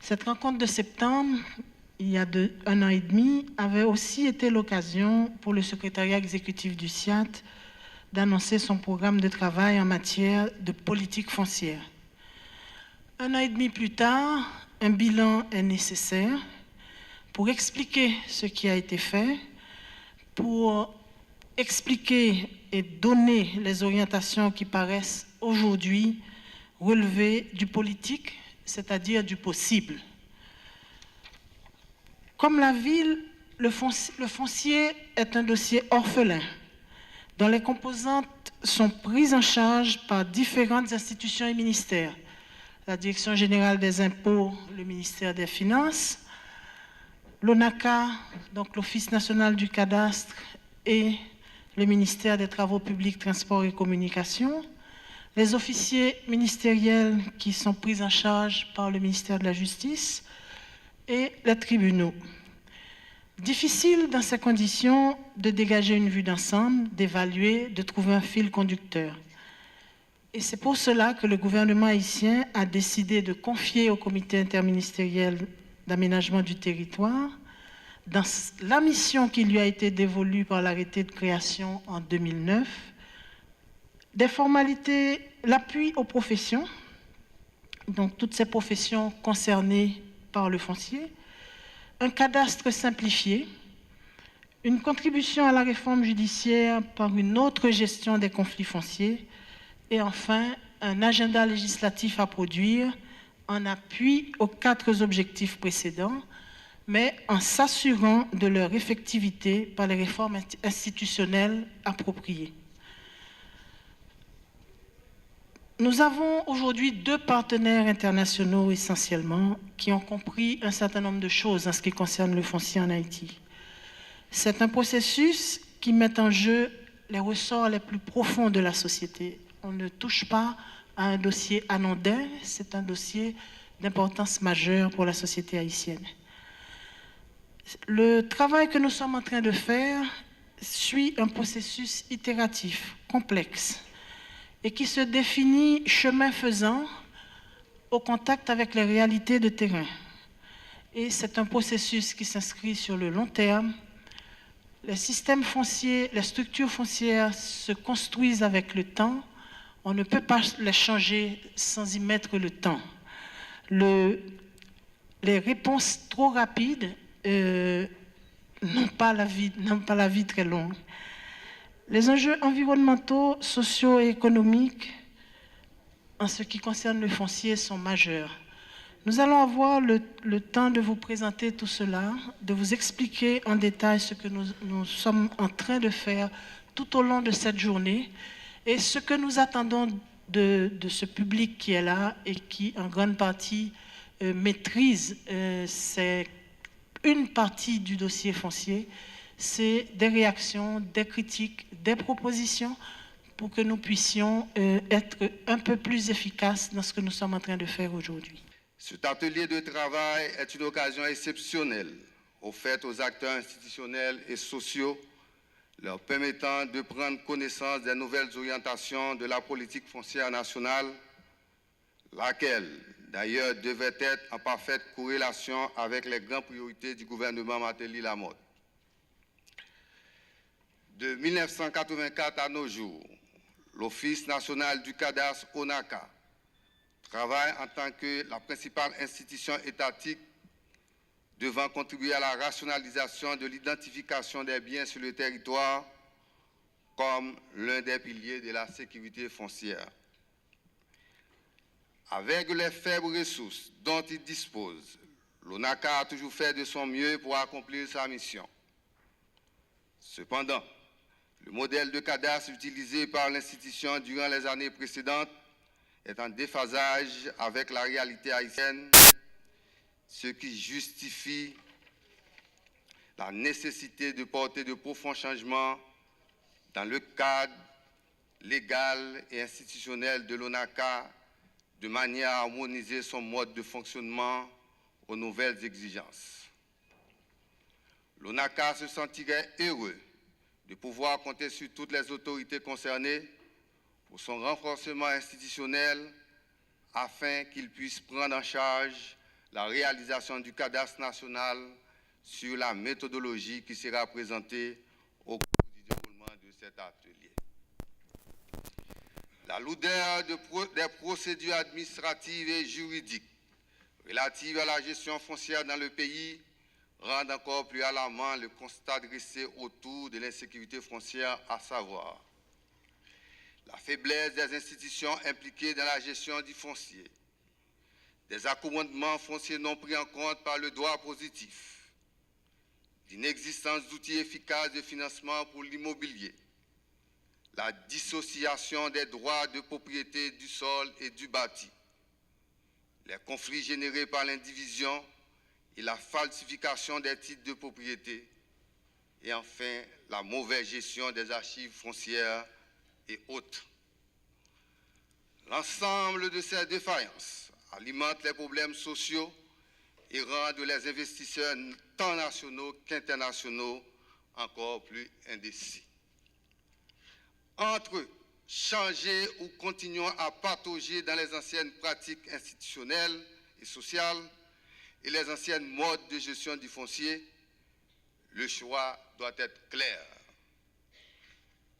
Cette rencontre de septembre, il y a un an et demi, avait aussi été l'occasion pour le secrétariat exécutif du SIAT d'annoncer son programme de travail en matière de politique foncière. Un an et demi plus tard, un bilan est nécessaire pour expliquer ce qui a été fait, pour expliquer et donner les orientations qui paraissent aujourd'hui relever du politique, c'est-à-dire du possible. Comme la ville, le foncier est un dossier orphelin, dont les composantes sont prises en charge par différentes institutions et ministères. La Direction générale des impôts, le ministère des Finances, l'ONACA, donc l'Office national du cadastre, et le ministère des Travaux publics, Transports et Communications, les officiers ministériels qui sont pris en charge par le ministère de la Justice et les tribunaux. Difficile dans ces conditions de dégager une vue d'ensemble, d'évaluer, de trouver un fil conducteur. Et c'est pour cela que le gouvernement haïtien a décidé de confier au comité interministériel d'aménagement du territoire, dans la mission qui lui a été dévolue par l'arrêté de création en 2009, des formalités, l'appui aux professions, donc toutes ces professions concernées par le foncier, un cadastre simplifié, une contribution à la réforme judiciaire par une autre gestion des conflits fonciers, et enfin un agenda législatif à produire en appui aux 4 objectifs précédents, mais en s'assurant de leur effectivité par les réformes institutionnelles appropriées. Nous avons aujourd'hui 2 partenaires internationaux essentiellement qui ont compris un certain nombre de choses en ce qui concerne le foncier en Haïti. C'est un processus qui met en jeu les ressorts les plus profonds de la société. On ne touche pas à un dossier anodin, c'est un dossier d'importance majeure pour la société haïtienne. Le travail que nous sommes en train de faire suit un processus itératif, complexe, et qui se définit chemin faisant au contact avec les réalités de terrain. Et c'est un processus qui s'inscrit sur le long terme. Les systèmes fonciers, les structures foncières se construisent avec le temps. On ne peut pas les changer sans y mettre le temps. Les réponses trop rapides n'ont pas la vie très longue. Les enjeux environnementaux, sociaux et économiques en ce qui concerne le foncier sont majeurs. Nous allons avoir le temps de vous présenter tout cela, de vous expliquer en détail ce que nous sommes en train de faire tout au long de cette journée et ce que nous attendons de ce public qui est là et qui en grande partie maîtrise c'est une partie du dossier foncier, c'est des réactions, des critiques, des propositions pour que nous puissions être un peu plus efficaces dans ce que nous sommes en train de faire aujourd'hui. Cet atelier de travail est une occasion exceptionnelle offerte aux acteurs institutionnels et sociaux, leur permettant de prendre connaissance des nouvelles orientations de la politique foncière nationale, laquelle, d'ailleurs, devait être en parfaite corrélation avec les grandes priorités du gouvernement Martelly Lamotte. De 1984 à nos jours, l'Office national du cadastre ONACA travaille en tant que la principale institution étatique devant contribuer à la rationalisation de l'identification des biens sur le territoire comme l'un des piliers de la sécurité foncière. Avec les faibles ressources dont il dispose, l'ONACA a toujours fait de son mieux pour accomplir sa mission. Cependant, le modèle de cadastre utilisé par l'institution durant les années précédentes est en déphasage avec la réalité haïtienne, ce qui justifie la nécessité de porter de profonds changements dans le cadre légal et institutionnel de l'ONACA de manière à harmoniser son mode de fonctionnement aux nouvelles exigences. L'ONACA se sentirait heureux de pouvoir compter sur toutes les autorités concernées pour son renforcement institutionnel afin qu'il puisse prendre en charge la réalisation du cadastre national sur la méthodologie qui sera présentée au cours du déroulement de cet atelier. La lourdeur des procédures administratives et juridiques relatives à la gestion foncière dans le pays rend encore plus alarmant le constat dressé autour de l'insécurité foncière, à savoir la faiblesse des institutions impliquées dans la gestion du foncier, des accommodements fonciers non pris en compte par le droit positif, l'inexistence d'outils efficaces de financement pour l'immobilier, la dissociation des droits de propriété du sol et du bâti, les conflits générés par l'indivision et la falsification des titres de propriété, et enfin la mauvaise gestion des archives foncières et autres. L'ensemble de ces défaillances alimente les problèmes sociaux et rendent les investisseurs tant nationaux qu'internationaux encore plus indécis. Entre changer ou continuons à patauger dans les anciennes pratiques institutionnelles et sociales et les anciennes modes de gestion du foncier, le choix doit être clair.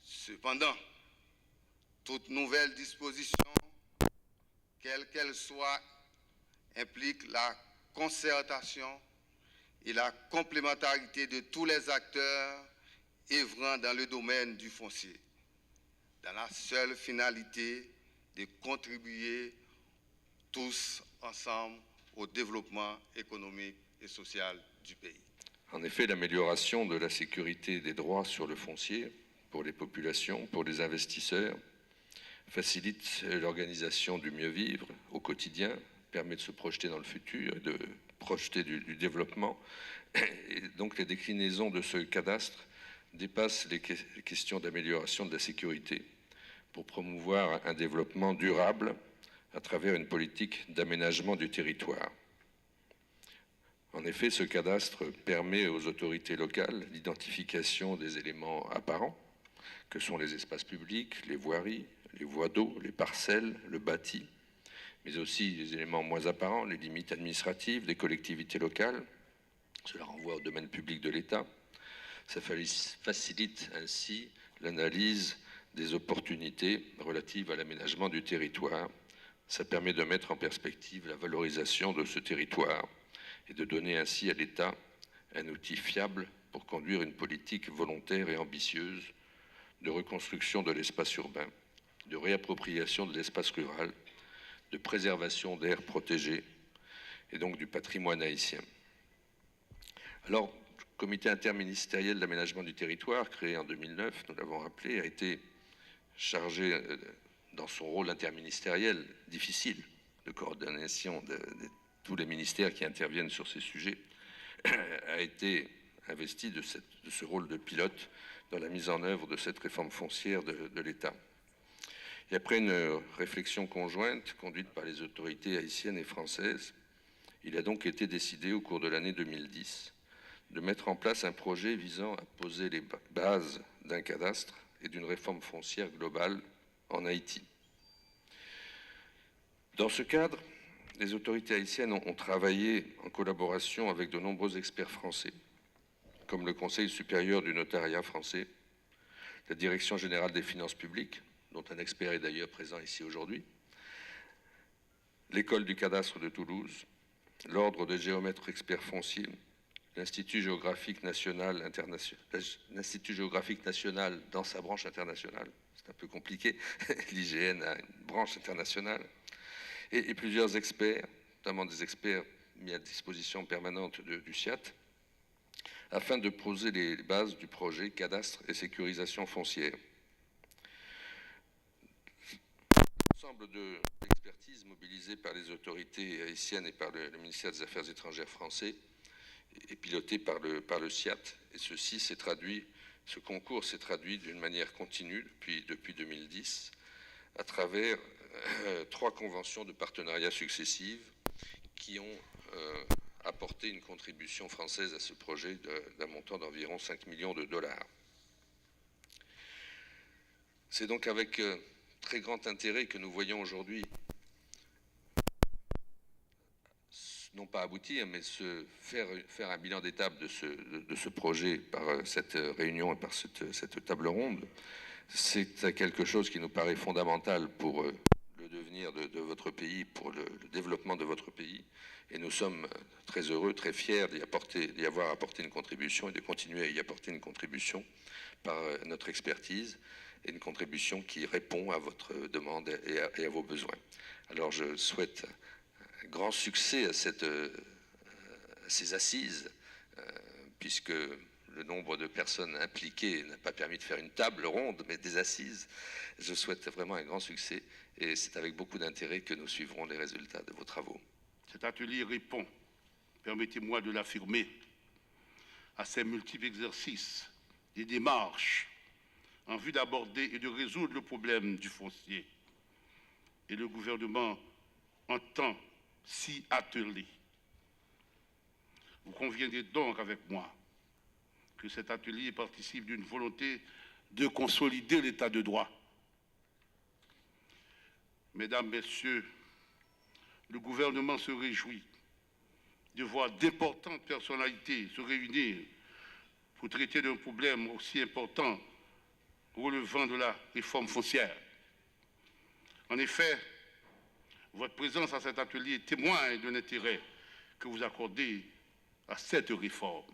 Cependant, toute nouvelle disposition, quelle qu'elle soit, implique la concertation et la complémentarité de tous les acteurs œuvrant dans le domaine du foncier, dans la seule finalité de contribuer tous ensemble au développement économique et social du pays. En effet, l'amélioration de la sécurité des droits sur le foncier pour les populations, pour les investisseurs, facilite l'organisation du mieux vivre au quotidien, permet de se projeter dans le futur et de projeter du développement. Et donc les déclinaisons de ce cadastre dépassent les questions d'amélioration de la sécurité pour promouvoir un développement durable à travers une politique d'aménagement du territoire. En effet, ce cadastre permet aux autorités locales l'identification des éléments apparents, que sont les espaces publics, les voiries, les voies d'eau, les parcelles, le bâti, mais aussi les éléments moins apparents, les limites administratives des collectivités locales. Cela renvoie au domaine public de l'État. Ça facilite ainsi l'analyse des opportunités relatives à l'aménagement du territoire. Ça permet de mettre en perspective la valorisation de ce territoire et de donner ainsi à l'État un outil fiable pour conduire une politique volontaire et ambitieuse de reconstruction de l'espace urbain, de réappropriation de l'espace rural, de préservation d'aires protégées et donc du patrimoine haïtien. Alors, le comité interministériel d'aménagement du territoire, créé en 2009, nous l'avons rappelé, a été chargé dans son rôle interministériel difficile de coordination de tous les ministères qui interviennent sur ces sujets, a été investi de ce rôle de pilote dans la mise en œuvre de cette réforme foncière de l'État. Et après une réflexion conjointe conduite par les autorités haïtiennes et françaises, il a donc été décidé au cours de l'année 2010 de mettre en place un projet visant à poser les bases d'un cadastre et d'une réforme foncière globale en Haïti. Dans ce cadre, les autorités haïtiennes ont travaillé en collaboration avec de nombreux experts français, comme le Conseil supérieur du notariat français, la Direction générale des finances publiques, dont un expert est d'ailleurs présent ici aujourd'hui, l'École du cadastre de Toulouse, l'Ordre des géomètres experts fonciers, l'Institut géographique national dans sa branche internationale, c'est un peu compliqué, l'IGN a une branche internationale, et plusieurs experts, notamment des experts mis à disposition permanente du SIAT, afin de poser les bases du projet cadastre et sécurisation foncière. L'ensemble de l'expertise mobilisée par les autorités haïtiennes et par le ministère des Affaires étrangères français est piloté par le SIAT, et ce concours s'est traduit d'une manière continue depuis 2010 à travers 3 conventions de partenariat successives qui ont apporté une contribution française à ce projet d'un montant d'environ 5 millions de dollars. C'est donc avec très grand intérêt que nous voyons aujourd'hui non pas aboutir, mais faire un bilan d'étape de ce projet par cette réunion et par cette table ronde. C'est quelque chose qui nous paraît fondamental pour le devenir de votre pays, pour le développement de votre pays. Et nous sommes très heureux, très fiers d'y avoir apporté une contribution et de continuer à y apporter une contribution par notre expertise et une contribution qui répond à votre demande et à vos besoins. Alors je souhaite un grand succès à ces assises, puisque le nombre de personnes impliquées n'a pas permis de faire une table ronde, mais des assises. Je souhaite vraiment un grand succès et c'est avec beaucoup d'intérêt que nous suivrons les résultats de vos travaux. Cet atelier répond, permettez-moi de l'affirmer, à ces multiples exercices et démarches en vue d'aborder et de résoudre le problème du foncier. Et le gouvernement entend s'y atteler. Vous conviendrez donc avec moi que cet atelier participe d'une volonté de consolider l'état de droit. Mesdames, Messieurs, le gouvernement se réjouit de voir d'importantes personnalités se réunir pour traiter d'un problème aussi important relevant de la réforme foncière. En effet, votre présence à cet atelier témoigne de l'intérêt que vous accordez à cette réforme.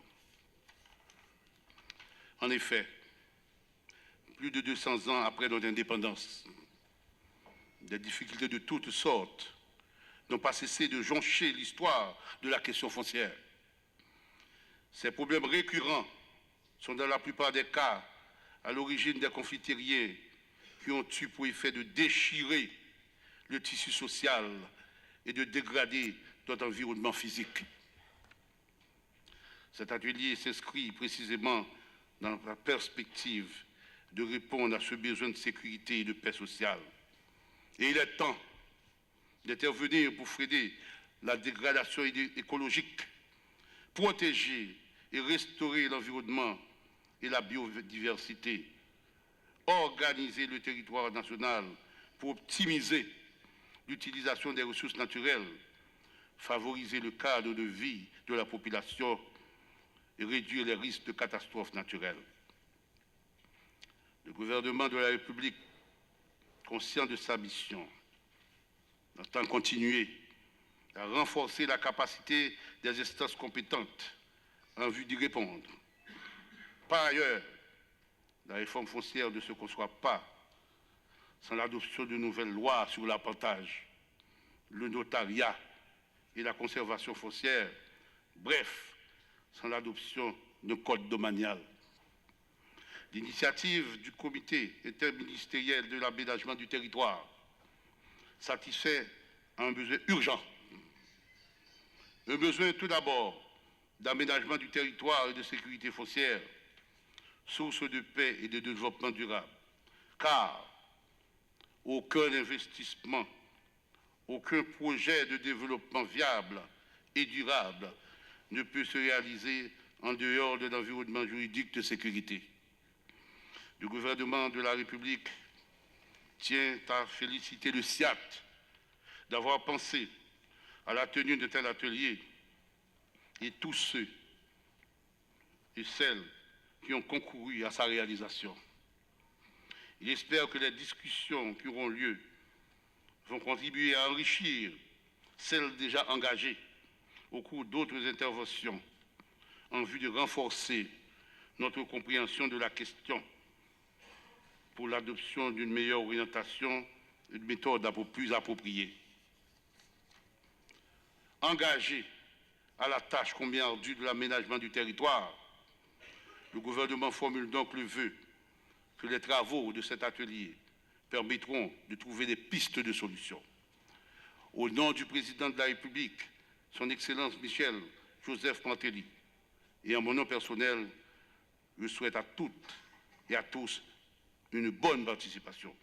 En effet, plus de 200 ans après notre indépendance, des difficultés de toutes sortes n'ont pas cessé de joncher l'histoire de la question foncière. Ces problèmes récurrents sont dans la plupart des cas à l'origine des conflits terriens qui ont eu pour effet de déchirer le tissu social et de dégrader notre environnement physique. Cet atelier s'inscrit précisément dans la perspective de répondre à ce besoin de sécurité et de paix sociale. Et il est temps d'intervenir pour freiner la dégradation écologique, protéger et restaurer l'environnement et la biodiversité, organiser le territoire national pour optimiser l'utilisation des ressources naturelles, favoriser le cadre de vie de la population et réduire les risques de catastrophes naturelles. Le gouvernement de la République, conscient de sa mission, entend continuer à renforcer la capacité des instances compétentes en vue d'y répondre. Par ailleurs, la réforme foncière ne se conçoit pas sans l'adoption de nouvelles lois sur l'appontage, le notariat et la conservation foncière, bref, sans l'adoption d'un code domanial. L'initiative du comité interministériel de l'aménagement du territoire satisfait un besoin urgent. Un besoin tout d'abord d'aménagement du territoire et de sécurité foncière, source de paix et de développement durable. Car aucun investissement, aucun projet de développement viable et durable ne peut se réaliser en dehors de l'environnement juridique de sécurité. Le gouvernement de la République tient à féliciter le SIAT d'avoir pensé à la tenue de tel atelier et tous ceux et celles qui ont concouru à sa réalisation. Il espère que les discussions qui auront lieu vont contribuer à enrichir celles déjà engagées au cours d'autres interventions en vue de renforcer notre compréhension de la question pour l'adoption d'une meilleure orientation et de méthodes plus appropriées. Engagé à la tâche combien ardue de l'aménagement du territoire, le gouvernement formule donc le vœu que les travaux de cet atelier permettront de trouver des pistes de solutions. Au nom du président de la République, son Excellence Michel Joseph Martelly, et en mon nom personnel, je souhaite à toutes et à tous une bonne participation.